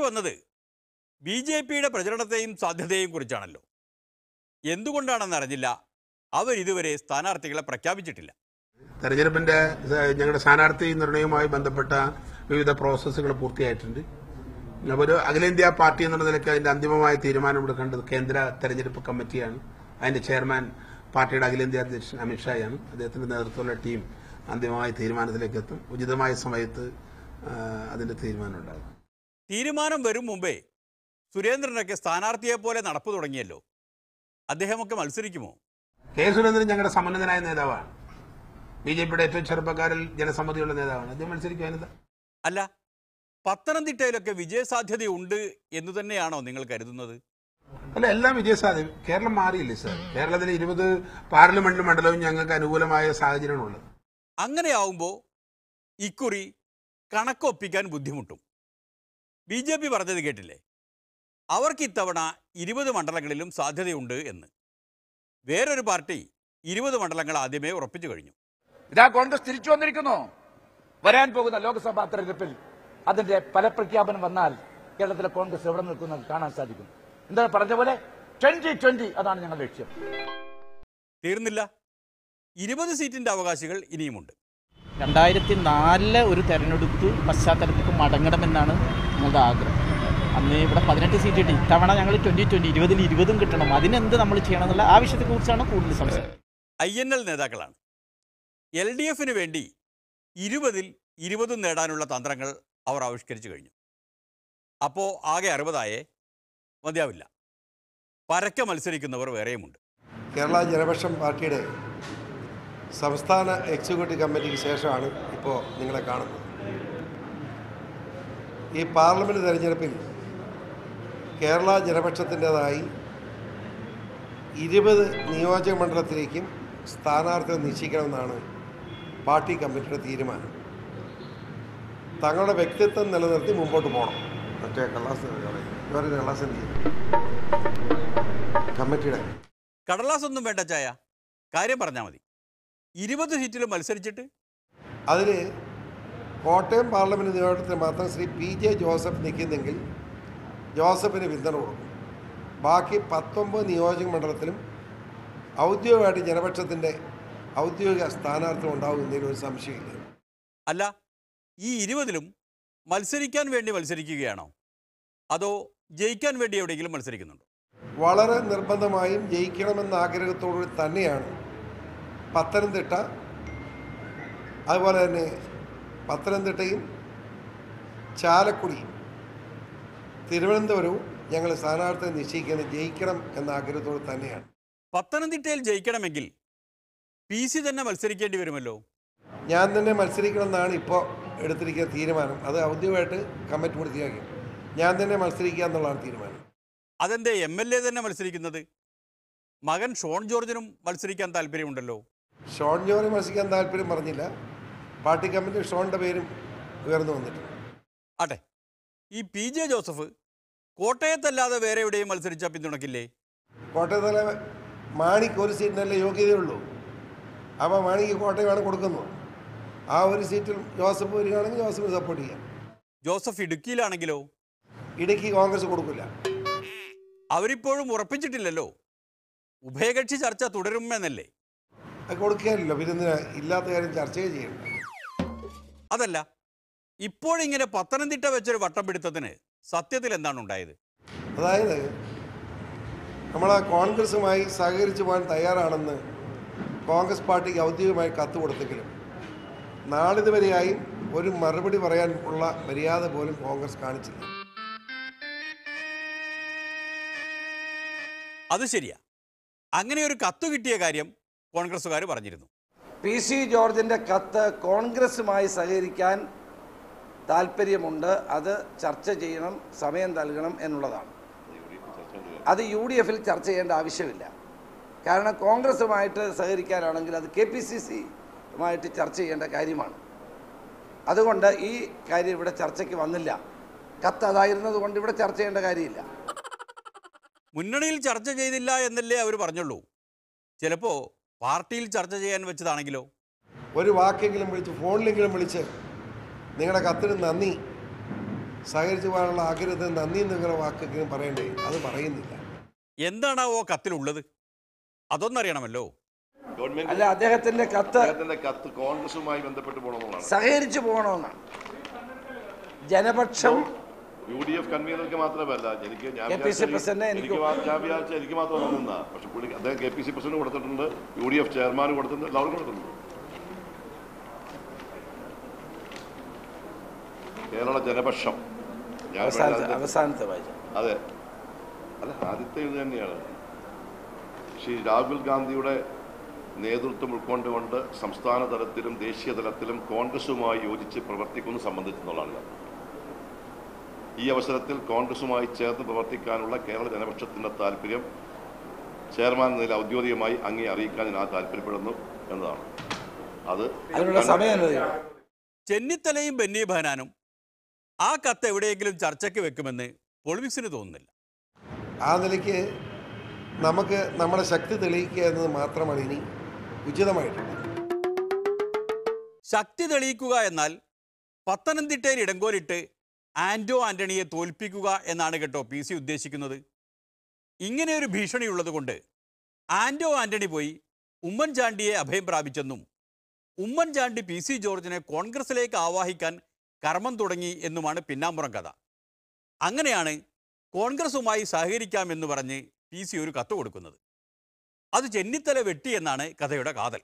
വന്നത് BJPയുടെ പ്രചരണത്തെയും സാധ്യതയെയും കുറിച്ചാണല്ലോ. എന്തുകൊണ്ടാണെന്ന് അറിഞ്ഞില്ല, അവരിതുവരെ സ്ഥാനാർത്ഥികളെ പ്രഖ്യാപിച്ചിട്ടില്ല. തെരഞ്ഞെടുപ്പിന്റെ ഞങ്ങളുടെ സ്ഥാനാർത്ഥി നിർണയവുമായി ബന്ധപ്പെട്ട വിവിധ പ്രോസസ്സുകൾ പൂർത്തിയായിട്ടുണ്ട്. ഒരു അഖിലേന്ത്യാ പാർട്ടി എന്നുള്ള നിലയ്ക്ക് അതിന്റെ അന്തിമമായ തീരുമാനമെടുക്കേണ്ടത് കേന്ദ്ര തെരഞ്ഞെടുപ്പ് കമ്മിറ്റിയാണ്. അതിന്റെ ചെയർമാൻ പാർട്ടിയുടെ അഖിലേന്ത്യാ അധ്യക്ഷൻ അമിത്ഷായാണ്. അദ്ദേഹത്തിന്റെ നേതൃത്വത്തിലുള്ള ടീം അന്തിമമായ തീരുമാനത്തിലേക്ക് എത്തും. ഉചിതമായ സമയത്ത് അതിന്റെ തീരുമാനം ഉണ്ടാകും. തീരുമാനം വരും മുമ്പേ സുരേന്ദ്രനൊക്കെ സ്ഥാനാർത്ഥിയെ പോലെ നടപ്പ് തുടങ്ങിയല്ലോ. അദ്ദേഹമൊക്കെ മത്സരിക്കുമോ? കെ സുരേന്ദ്രൻ ഞങ്ങളുടെ സമ്മന്നതനായ നേതാവാണ്. BJPയുടെ ഏറ്റവും ചെറുപ്പക്കാരിൽ ജനസമ്മതിയുള്ള നേതാവാണ്. അദ്ദേഹം മത്സരിക്കുവാനെന്താ? അല്ല, പത്തനംതിട്ടയിലൊക്കെ വിജയസാധ്യതയുണ്ട് എന്ന് തന്നെയാണോ നിങ്ങൾ കരുതുന്നത്? അല്ല, എല്ലാം വിജയസാധ്യത. കേരളം മാറിയില്ലേ സാർ? കേരളത്തിൽ 20 പാർലമെന്റ് മണ്ഡലവും ഞങ്ങൾക്ക് അനുകൂലമായ സാഹചര്യമാണുള്ളത്. അങ്ങനെയാവുമ്പോൾ ഇക്കുറി കണക്കൊപ്പിക്കാൻ ബുദ്ധിമുട്ടും. BJP പറഞ്ഞത് കേട്ടില്ലേ, അവർക്ക് ഇത്തവണ 20 മണ്ഡലങ്ങളിലും സാധ്യതയുണ്ട് എന്ന്. വേറൊരു പാർട്ടി 20 മണ്ഡലങ്ങൾ ആദ്യമേ ഉറപ്പിച്ചു കഴിഞ്ഞു. ഇതാ കോൺഗ്രസ് തിരിച്ചു വന്നിരിക്കുന്നു. വരാൻ പോകുന്ന ലോക്സഭാ തെരഞ്ഞെടുപ്പിൽ അതിന്റെ ഫലപ്രഖ്യാപനം വന്നാൽ കേരളത്തിലെ കോൺഗ്രസ് എവിടെ നിൽക്കുന്നത് കാണാൻ സാധിക്കും. എന്താണ് പറഞ്ഞ പോലെ 2020 അതാണ് ഞങ്ങളുടെ ലക്ഷ്യം. തീർന്നില്ല, 20 സീറ്റിന്റെ അവകാശികൾ ഇനിയുമുണ്ട്. 2004 ഒരു തെരഞ്ഞെടുപ്പ് പശ്ചാത്തലത്തിൽ മടങ്ങണമെന്നാണ് ഞങ്ങളുടെ ആഗ്രഹം. അന്ന് ഇവിടെ 18 സീറ്റ് കിട്ടി. ഇത്തവണ ഞങ്ങൾ 2020 20-ൽ 20 കിട്ടണം. അതിനെന്ത് നമ്മൾ ചെയ്യണം എന്നുള്ള ആവശ്യത്തെക്കുറിച്ചാണ് കൂടുതൽ സംസാരം. INL നേതാക്കളാണ്. LDFന് വേണ്ടി 20-ൽ 20 നേടാനുള്ള തന്ത്രങ്ങൾ അവർ ആവിഷ്കരിച്ചു കഴിഞ്ഞു. അപ്പോൾ ആകെ 60 മതിയാവില്ല. പരക്കെ മത്സരിക്കുന്നവർ വേറെയുമുണ്ട്. കേരള ജനപക്ഷം പാർട്ടിയുടെ സംസ്ഥാന എക്സിക്യൂട്ടീവ് കമ്മിറ്റിക്ക് ശേഷമാണ് ഇപ്പോൾ നിങ്ങളെ കാണുന്നത്. ഈ പാർലമെൻറ്റ് തെരഞ്ഞെടുപ്പിൽ കേരള ജനപക്ഷത്തിൻ്റെതായി 20 നിയോജക മണ്ഡലത്തിലേക്കും സ്ഥാനാർത്ഥികളെ നിശ്ചയിക്കണമെന്നാണ് പാർട്ടി കമ്മിറ്റിയുടെ തീരുമാനം. തങ്ങളുടെ വ്യക്തിത്വം നിലനിർത്തി മുമ്പോട്ട് പോകണം. മറ്റേ കള്ളാസ് കമ്മിറ്റിയുടെ കടലാസൊന്നും വേണ്ട ചായ, കാര്യം പറഞ്ഞാൽ മതി. 20 സീറ്റിൽ മത്സരിച്ചിട്ട് അതിൽ കോട്ടയം പാർലമെൻറ്റ് നിയോജകത്തിൽ മാത്രം ശ്രീ PJ ജോസഫ് നിൽക്കുന്നെങ്കിൽ ജോസഫിന് പിന്തുണ കൊടുക്കും. ബാക്കി 19 നിയോജക മണ്ഡലത്തിലും ഔദ്യോഗികമായിട്ട് ജനപക്ഷത്തിൻ്റെ ഔദ്യോഗിക സ്ഥാനാർത്ഥികൾ ഉണ്ടാകുന്നതിൽ ഒരു സംശയമില്ല. അല്ല, ഈ 20-ലും മത്സരിക്കാൻ വേണ്ടി മത്സരിക്കുകയാണോ, അതോ ജയിക്കാൻ വേണ്ടി എവിടെയെങ്കിലും മത്സരിക്കുന്നുണ്ടോ? വളരെ നിർബന്ധമായും ജയിക്കണമെന്ന ആഗ്രഹത്തോടു തന്നെയാണ് പത്തനംതിട്ട, അതുപോലെ തന്നെ പത്തനംതിട്ടയും ചാലക്കുടിയും തിരുവനന്തപുരവും ഞങ്ങൾ സ്ഥാനാർത്ഥിയെ നിശ്ചയിക്കുന്നത് ജയിക്കണം എന്ന ആഗ്രഹത്തോട് തന്നെയാണ്. പത്തനംതിട്ടയിൽ ജയിക്കണമെങ്കിൽ PC തന്നെ മത്സരിക്കേണ്ടി വരുമല്ലോ. ഞാൻ തന്നെ മത്സരിക്കണമെന്നാണ് ഇപ്പോൾ എടുത്തിരിക്കുന്ന തീരുമാനം. അത് ഔദ്യോഗികമായിട്ട് കമ്മിറ്റി പൂർത്തിയാക്കി ഞാൻ തന്നെ മത്സരിക്കുക എന്നുള്ളതാണ് തീരുമാനം. അതെന്തേ MLA തന്നെ മത്സരിക്കുന്നത്? മകൻ ഷോൺ ജോർജിനും മത്സരിക്കാൻ താല്പര്യമുണ്ടല്ലോ. ഷോൺ ജോർജ് മത്സരിക്കാൻ താല്പര്യം പറഞ്ഞില്ല. പാർട്ടി കമ്മിറ്റി ഷോണിൻ്റെ പേരും ഉയർന്നു വന്നിട്ടുണ്ട്. ആട്ടെ, ഈ PJ ജോസഫ് കോട്ടയത്തല്ലാതെ വേറെ എവിടെയും മത്സരിച്ചാൽ പിന്തുണക്കില്ലേ? കോട്ടയത്തിലെ മാണിക്ക് ഒരു സീറ്റിനല്ലേ യോഗ്യതയുള്ളൂ. അപ്പോൾ മാണിക്ക് കോട്ടയമാണ് കൊടുക്കുന്നത്. ആ ഒരു സീറ്റിൽ ജോസഫ് വരികയാണെങ്കിൽ ജോസഫിന് സപ്പോർട്ട് ചെയ്യാം. ജോസഫ് ഇടുക്കിയിലാണെങ്കിലോ? ഇടുക്കി കോൺഗ്രസ് കൊടുക്കില്ല. അവരിപ്പോഴും ഉറപ്പിച്ചിട്ടില്ലല്ലോ. ഉഭയകക്ഷി ചർച്ച തുടരുമെന്നല്ലേ? അത് കൊടുക്കാനില്ല. പിന്നെ ഇല്ലാത്ത കാര്യം ചർച്ചയെ ചെയ്യണ്ട. അതല്ല, ഇപ്പോഴിങ്ങനെ പത്തനംതിട്ട വെച്ചൊരു വട്ടം പിടുത്തത്തിന് സത്യത്തിൽ എന്താണ് ഉണ്ടായത്? അതായത് നമ്മൾ കോൺഗ്രസുമായി സഹകരിച്ചു പോകാൻ തയ്യാറാണെന്ന് കോൺഗ്രസ് പാർട്ടിക്ക് ഔദ്യോഗികമായി കത്ത് കൊടുത്തെങ്കിലും നാളിതുവരെയായും ഒരു മറുപടി പറയാൻ ഉള്ള മര്യാദ പോലും കോൺഗ്രസ് കാണിച്ചില്ല. അത് ശരിയാ. അങ്ങനെ ഒരു കത്ത് കിട്ടിയ കാര്യം കോൺഗ്രസ്സുകാർ പറഞ്ഞിരുന്നു. PC ജോർജിൻ്റെ കത്ത് കോൺഗ്രസുമായി സഹകരിക്കാൻ താല്പര്യമുണ്ട്, അത് ചർച്ച ചെയ്യണം, സമയം നൽകണം എന്നുള്ളതാണ്. അത് UDFൽ ചർച്ച ചെയ്യേണ്ട ആവശ്യമില്ല. കാരണം കോൺഗ്രസുമായിട്ട് സഹകരിക്കാനാണെങ്കിൽ അത് KPCCയുമായിട്ട് ചർച്ച ചെയ്യേണ്ട കാര്യമാണ്. അതുകൊണ്ട് ഈ കാര്യം ഇവിടെ ചർച്ചയ്ക്ക് വന്നില്ല. കത്ത് അതായിരുന്നത് കൊണ്ട് ഇവിടെ ചർച്ച ചെയ്യേണ്ട കാര്യമില്ല. മുന്നണിയിൽ ചർച്ച ചെയ്തില്ല എന്നല്ലേ അവർ പറഞ്ഞുള്ളൂ. ചിലപ്പോൾ പാർട്ടിയിൽ ചർച്ച ചെയ്യാൻ വെച്ചതാണെങ്കിലോ? ഒരു വാക്കെങ്കിലും വിളിച്ച്, ഫോണിലെങ്കിലും വിളിച്ച് നിങ്ങളുടെ കത്തിന് നന്ദി, സഹകരിച്ചു പോകാനുള്ള ആഗ്രഹത്തിന് നന്ദി നിങ്ങളുടെ വാക്കെങ്കിലും പറയണ്ടേ, അത് പറയുന്നില്ല. എന്താണാവോ കത്തിലുള്ളത് അതൊന്നറിയണമല്ലോ. അല്ല, അദ്ദേഹത്തിന്റെ കത്ത് കോൺഗ്രസുമായി ബന്ധപ്പെട്ട് പോകണമെന്നാണ്, സഹകരിച്ചു പോകണമെന്നാണ്. ജനപക്ഷം UDF കൺവീനർക്ക് മാത്രമല്ല, കെ പി സി പ്രസിഡന്റ് എനിക്ക് മാത്രം വന്നിരുന്ന, പക്ഷെ പുള്ളി അദ്ദേഹം KPC പ്രസിഡന്റ് കൊടുത്തിട്ടുണ്ട്, UDF ചെയർമാൻ കൊടുത്തിട്ടുണ്ട്, എല്ലാവരും കൊടുത്തിട്ടുണ്ട്. കേരള ജനപക്ഷം അവസാനത്തെ വായിച്ചു. അതെ, അല്ല ആദ്യത്തെ ഇത് തന്നെയാണ്. ശ്രീ രാഹുൽ ഗാന്ധിയുടെ നേതൃത്വം ഉൾക്കൊണ്ടുകൊണ്ട് സംസ്ഥാന തലത്തിലും ദേശീയ തലത്തിലും കോൺഗ്രസുമായി യോജിച്ച് പ്രവർത്തിക്കുന്നത് സംബന്ധിച്ചെന്നുള്ളതാണ്. ഈ അവസരത്തിൽ കോൺഗ്രസുമായി ചേർന്ന് പ്രവർത്തിക്കാനുള്ള കേരള ജനപക്ഷത്തിൻ്റെ താല്പര്യം ചെയർമാൻ നില ഔദ്യോഗികമായി അങ്ങേ അറിയിക്കാൻ ഞാൻ താല്പര്യപ്പെടുന്നു എന്നതാണ്. അത് അതിനുള്ള സമയം ചെന്നിത്തലയും ബെന്നി ബെഹനാനും ആ കത്ത് എവിടെയെങ്കിലും ചർച്ചയ്ക്ക് വെക്കുമെന്ന് പൊളിറ്റിക്സിന് തോന്നുന്നില്ല. ആ നിലയ്ക്ക് നമുക്ക് നമ്മുടെ ശക്തി തെളിയിക്കുക എന്നത് മാത്രമാണ് ഇനി ഉചിതമായിട്ടുള്ളത്. ശക്തി തെളിയിക്കുക എന്നാൽ പത്തനംതിട്ടയിൽ ഇടങ്കോലിട്ട് ആന്റോ ആന്റണിയെ തോൽപ്പിക്കുക എന്നാണ് കേട്ടോ PC ഉദ്ദേശിക്കുന്നത്. ഇങ്ങനെയൊരു ഭീഷണിയുള്ളത് കൊണ്ട് ആന്റോ ആന്റണി പോയി ഉമ്മൻചാണ്ടിയെ അഭയം പ്രാപിച്ചെന്നും ഉമ്മൻചാണ്ടി PC ജോർജിനെ കോൺഗ്രസിലേക്ക് ആവാഹിക്കാൻ കർമ്മം തുടങ്ങി എന്നുമാണ് പിന്നാമ്പുറം കഥ. അങ്ങനെയാണ് കോൺഗ്രസുമായി സഹകരിക്കാമെന്ന് പറഞ്ഞ് PC ഒരു കത്ത് കൊടുക്കുന്നത്. അത് ചെന്നിത്തല വെട്ടി എന്നാണ് കഥയുടെ കാതൽ.